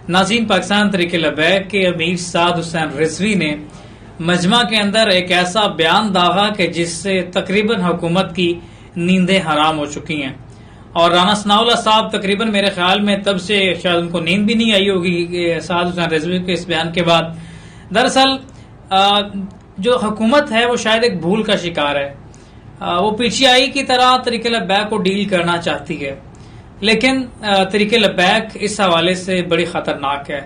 ناظرین، پاکستان تحریک لبیک کے امیر سعد حسین رضوی نے مجمع کے اندر ایک ایسا بیان داغا کہ جس سے تقریباً حکومت کی نیندیں حرام ہو چکی ہیں، اور رانا ثناء اللہ صاحب تقریباً میرے خیال میں تب سے شاید ان کو نیند بھی نہیں آئی ہوگی کہ سعد حسین رضوی کے اس بیان کے بعد۔ دراصل جو حکومت ہے وہ شاید ایک بھول کا شکار ہے، وہ پی ٹی آئی کی طرح تحریک لبیک کو ڈیل کرنا چاہتی ہے، لیکن تحریک لبیک اس حوالے سے بڑی خطرناک ہے۔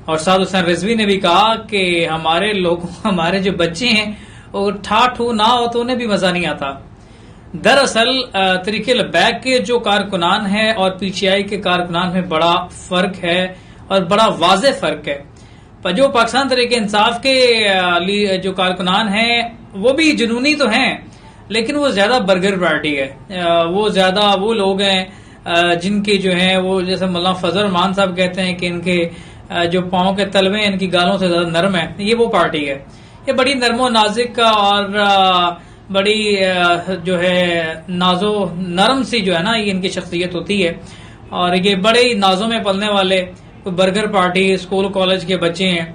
اور سعد حسین رضوی نے بھی کہا کہ ہمارے لوگوں، ہمارے جو بچے ہیں وہ ٹھاٹھو نہ ہو تو انہیں بھی مزہ نہیں آتا۔ دراصل تحریک لبیک کے جو کارکنان ہیں اور پی ٹی آئی کے کارکنان میں بڑا فرق ہے، اور بڑا واضح فرق ہے۔ جو پاکستان تحریک انصاف کے جو کارکنان ہیں وہ بھی جنونی تو ہیں، لیکن وہ زیادہ برگر پارٹی ہے، وہ زیادہ وہ لوگ ہیں جن کے جو ہیں وہ جیسے مولانا فضل الرحمان صاحب کہتے ہیں کہ ان کے جو پاؤں کے تلوے ان کی گالوں سے زیادہ نرم ہے، یہ وہ پارٹی ہے۔ یہ بڑی نرم و نازک اور بڑی جو ہے نازو نرم سی جو ہے نا یہ ان کی شخصیت ہوتی ہے، اور یہ بڑے نازوں میں پلنے والے برگر پارٹی اسکول کالج کے بچے ہیں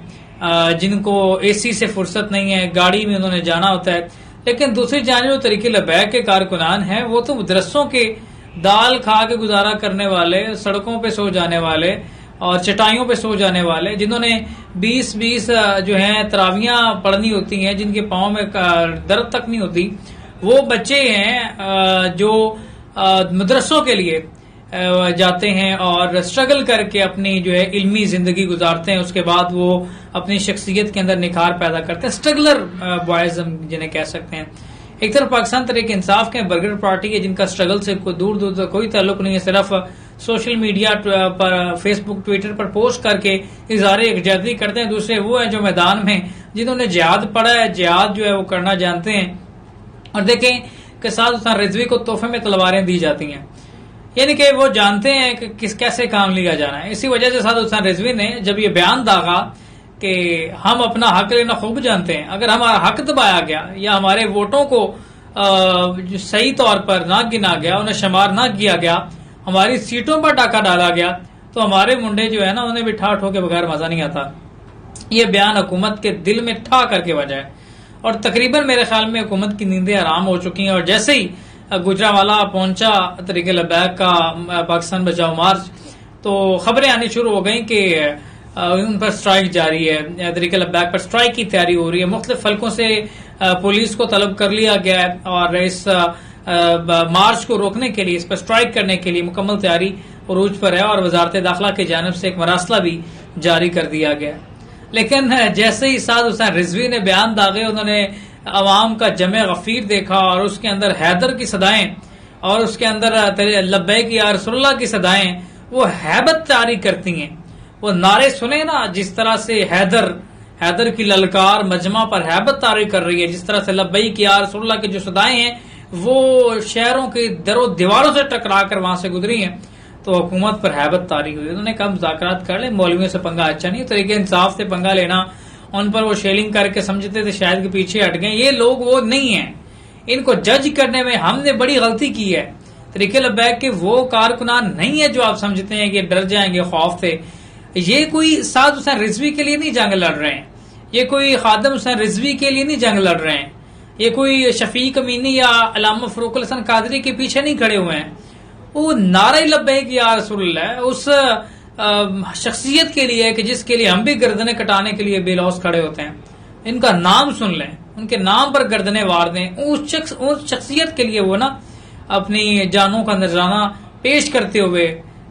جن کو اے سی سے فرصت نہیں ہے، گاڑی میں انہوں نے جانا ہوتا ہے۔ لیکن دوسری جانب جو تحریک لبیک کے کارکنان ہیں وہ تو مدرسوں کے دال کھا کے گزارا کرنے والے، سڑکوں پہ سو جانے والے اور چٹائیوں پہ سو جانے والے، جنہوں نے 20 جو ہیں تراویاں پڑھنی ہوتی ہیں، جن کے پاؤں میں درد تک نہیں ہوتی، وہ بچے ہیں جو مدرسوں کے لیے جاتے ہیں اور اسٹرگل کر کے اپنی جو ہے علمی زندگی گزارتے ہیں۔ اس کے بعد وہ اپنی شخصیت کے اندر نکھار پیدا کرتے ہیں، اسٹرگلر بوائز ہم جنہیں کہہ سکتے ہیں۔ ایک طرف پاکستان تحریک انصاف کے برگر پارٹی ہے جن کا اسٹرگل سے دور تک کوئی تعلق نہیں ہے، صرف سوشل میڈیا پر فیس بک ٹویٹر پر پوسٹ کر کے اظہار یکجہتی کرتے ہیں۔ دوسرے وہ ہیں جو میدان میں جنہوں نے جہاد پڑھا ہے، جہاد جو ہے وہ کرنا جانتے ہیں۔ اور دیکھیں کہ سعد حسین رضوی کو تحفے میں تلواریں دی جاتی ہیں، یعنی کہ وہ جانتے ہیں کہ کیسے کام لیا جانا ہے۔ اسی وجہ سے سعد حسین رضوی نے جب یہ بیان داغا کہ ہم اپنا حق لینا خوب جانتے ہیں، اگر ہمارا حق دبایا گیا یا ہمارے ووٹوں کو صحیح طور پر نہ گنا گیا، انہیں شمار نہ کیا گیا، ہماری سیٹوں پر ڈاکہ ڈالا گیا، تو ہمارے منڈے جو ہے نا انہیں بھی ٹھا ٹھو کے بغیر مزہ نہیں آتا۔ یہ بیان حکومت کے دل میں ٹھا کر کے وجہ ہے، اور تقریباً میرے خیال میں حکومت کی نیندیں حرام ہو چکی ہیں۔ اور جیسے ہی گجرانوالہ پہنچا تحریک لبیک کا پاکستان بچاؤ مارچ، تو خبریں آنی شروع ہو گئیں کہ ان پر سٹرائک جاری ہے، تحریک لبیک پر سٹرائک کی تیاری ہو رہی ہے۔ مختلف حلقوں سے پولیس کو طلب کر لیا گیا ہے اور اس مارچ کو روکنے کے لیے، اس پر سٹرائک کرنے کے لیے مکمل تیاری عروج پر ہے، اور وزارت داخلہ کی جانب سے ایک مراسلہ بھی جاری کر دیا گیا۔ لیکن جیسے ہی سعد حسین رضوی نے بیان داغے، انہوں نے عوام کا جمع غفیر دیکھا اور اس کے اندر حیدر کی صدائیں اور اس کے اندر لبیک یا رسول اللہ کی صدائیں وہ ہیبت جاری کرتی ہیں۔ وہ نعرے سنے نا، جس طرح سے حیدر کی للکار مجمع پر ہیبت طاری کر رہی ہے، جس طرح سے لبیک یا رسول اللہ کی جو صدائیں ہیں وہ شہروں کے در و دیواروں سے ٹکرا کر وہاں سے گزری ہیں، تو حکومت پر ہیبت طاری ہوئی۔ انہوں نے کہا مذاکرات کر لیں، مولویوں سے پنگا اچھا نہیں، تحریک انصاف سے پنگا لینا، ان پر وہ شیلنگ کر کے سمجھتے تھے شاید کے پیچھے ہٹ گئے، یہ لوگ وہ نہیں ہیں۔ ان کو جج کرنے میں ہم نے بڑی غلطی کی ہے۔ تحریک لبیک کے وہ کارکنان نہیں ہیں جو آپ سمجھتے ہیں کہ ڈر جائیں گے، خوف تھے۔ یہ کوئی سعد حسین رضوی کے لیے نہیں جنگ لڑ رہے ہیں، یہ کوئی خادم حسین رضوی کے لیے نہیں جنگ لڑ رہے ہیں، یہ کوئی شفیق امینی یا علامہ فروخ الحسن قادری کے پیچھے نہیں کھڑے ہوئے ہیں۔ وہ نعرہ لبیک یا رسول اللہ اس شخصیت کے لیے کہ جس کے لیے ہم بھی گردنیں کٹانے کے لیے بے لوث کھڑے ہوتے ہیں۔ ان کا نام سن لیں، ان کے نام پر گردنیں وار دیں، اس شخصیت کے لیے وہ نا اپنی جانوں کا نذرانہ پیش کرتے ہوئے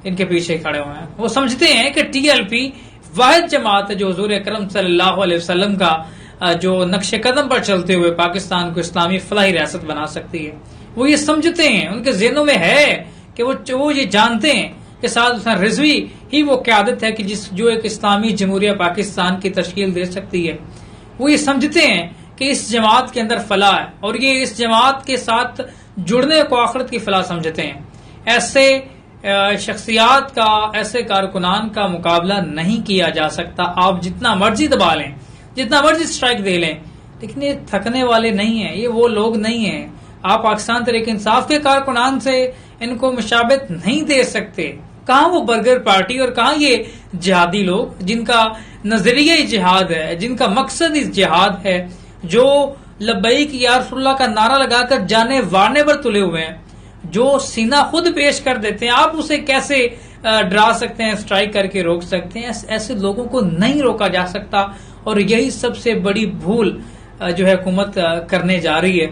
ان کے پیچھے کھڑے ہوئے ہیں۔ وہ سمجھتے ہیں کہ ٹی ایل پی واحد جماعت ہے جو حضور اکرم صلی اللہ علیہ وسلم کا جو نقش قدم پر چلتے ہوئے پاکستان کو اسلامی فلاحی ریاست بنا سکتی ہے۔ وہ یہ سمجھتے ہیں، ان کے ذہنوں میں ہے کہ وہ یہ جانتے ہیں کہ سعد حسین رضوی ہی وہ قیادت ہے کہ جو ایک اسلامی جمہوریہ پاکستان کی تشکیل دے سکتی ہے۔ وہ یہ سمجھتے ہیں کہ اس جماعت کے اندر فلاح ہے، اور یہ اس جماعت کے ساتھ جڑنے کو آخرت کی فلاح سمجھتے ہیں۔ ایسے شخصیات کا، ایسے کارکنان کا مقابلہ نہیں کیا جا سکتا۔ آپ جتنا مرضی دبا لیں، جتنا مرضی سٹرائک دے لیں، لیکن یہ تھکنے والے نہیں ہیں، یہ وہ لوگ نہیں ہیں۔ آپ پاکستان تحریک انصاف کے کارکنان سے ان کو مشابہت نہیں دے سکتے، کہاں وہ برگر پارٹی اور کہاں یہ جہادی لوگ جن کا نظریہ جہاد ہے، جن کا مقصد اس جہاد ہے، جو لبیک یا رسول اللہ کا نعرہ لگا کر جانے وارنے پر تلے ہوئے ہیں، جو سینہ خود پیش کر دیتے ہیں. آپ اسے کیسے ڈرا سکتے ہیں، اسٹرائک کر کے روک سکتے ہیں؟ ایسے لوگوں کو نہیں روکا جا سکتا. اور یہی سب سے بڑی بھول جو ہے حکومت کرنے جا رہی ہے.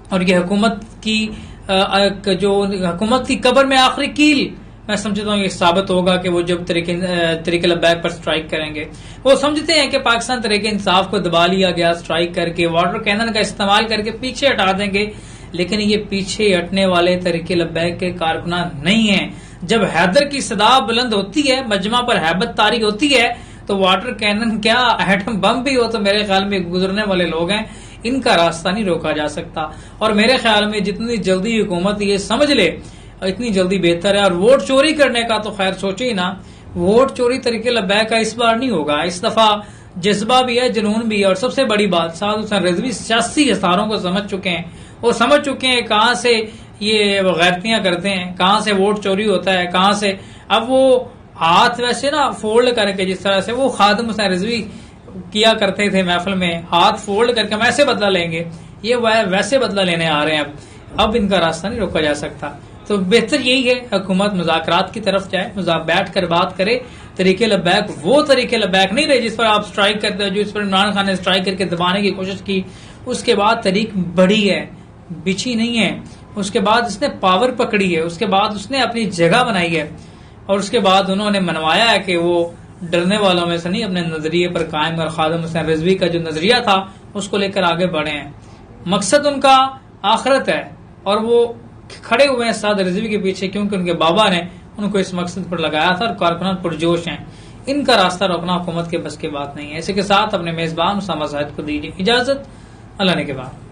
اور یہ حکومت کی قبر میں آخری کیل میں سمجھتا ہوں یہ ثابت ہوگا کہ وہ جب طریق لبیک پر سٹرائک کریں گے. وہ سمجھتے ہیں کہ پاکستان تحریک انصاف کو دبا لیا گیا سٹرائک کر کے، واٹر کینن کا استعمال کر کے پیچھے ہٹا دیں گے، لیکن یہ پیچھے ہٹنے والے طریق لبیک کے کارکنان نہیں ہیں. جب حیدر کی صدا بلند ہوتی ہے، مجمع پر ہیبت طاری ہوتی ہے، تو واٹر کینن کیا ایٹم بم بھی ہو تو میرے خیال میں گزرنے والے لوگ ہیں، ان کا راستہ نہیں روکا جا سکتا. اور میرے خیال میں جتنی جلدی حکومت یہ سمجھ لے اتنی جلدی بہتر ہے. اور ووٹ چوری کرنے کا تو خیر سوچے ہی نا، ووٹ چوری طریق لبیک کا اس بار نہیں ہوگا. اس دفعہ جذبہ بھی ہے، جنون بھی ہے، اور سب سے بڑی بات سعد حسین رضوی سیاسی اثاروں کو سمجھ چکے ہیں. وہ سمجھ چکے ہیں کہاں سے یہ غیرتیاں کرتے ہیں، کہاں سے ووٹ چوری ہوتا ہے، کہاں سے. اب وہ ہاتھ ویسے نا فولڈ کر کے، جس طرح سے وہ خادم حسین رضوی کیا کرتے تھے محفل میں، ہاتھ فولڈ کر کے ہم ایسے بدلہ لیں گے، یہ ویسے بدلہ لینے آ رہے ہیں. اب ان کا راستہ نہیں روکا جا سکتا. تو بہتر یہی ہے حکومت مذاکرات کی طرف جائے، بیٹھ کر بات کرے. طریق لبیک وہ طریق لبیک نہیں رہے جس پر آپ سٹرائک کرتے ہو، جو اس پر عمران خان نے سٹرائک کر کے دبانے کی کوشش کی. اس کے بعد طریق بڑھی ہے، بچھی نہیں ہے. اس کے بعد اس نے پاور پکڑی ہے، اس کے بعد اس نے اپنی جگہ بنائی ہے، اور اس کے بعد انہوں نے منوایا ہے کہ وہ ڈرنے والوں میں سے نہیں، اپنے نظریے پر قائم. اور خادم حسین رضوی کا جو نظریہ تھا اس کو لے کر آگے بڑھے ہیں. مقصد ان کا آخرت ہے، اور وہ کھڑے ہوئے ہیں سعد رضوی کے پیچھے، کیونکہ ان کے بابا نے ان کو اس مقصد پر لگایا تھا، اور کارکنان پرجوش ہیں. ان کا راستہ روکنا حکومت کے بس کی بات نہیں ہے. اسی کے ساتھ اپنے میزبان اسامہ زاہد کو دیجیے اجازت. اللہ نے کے بعد.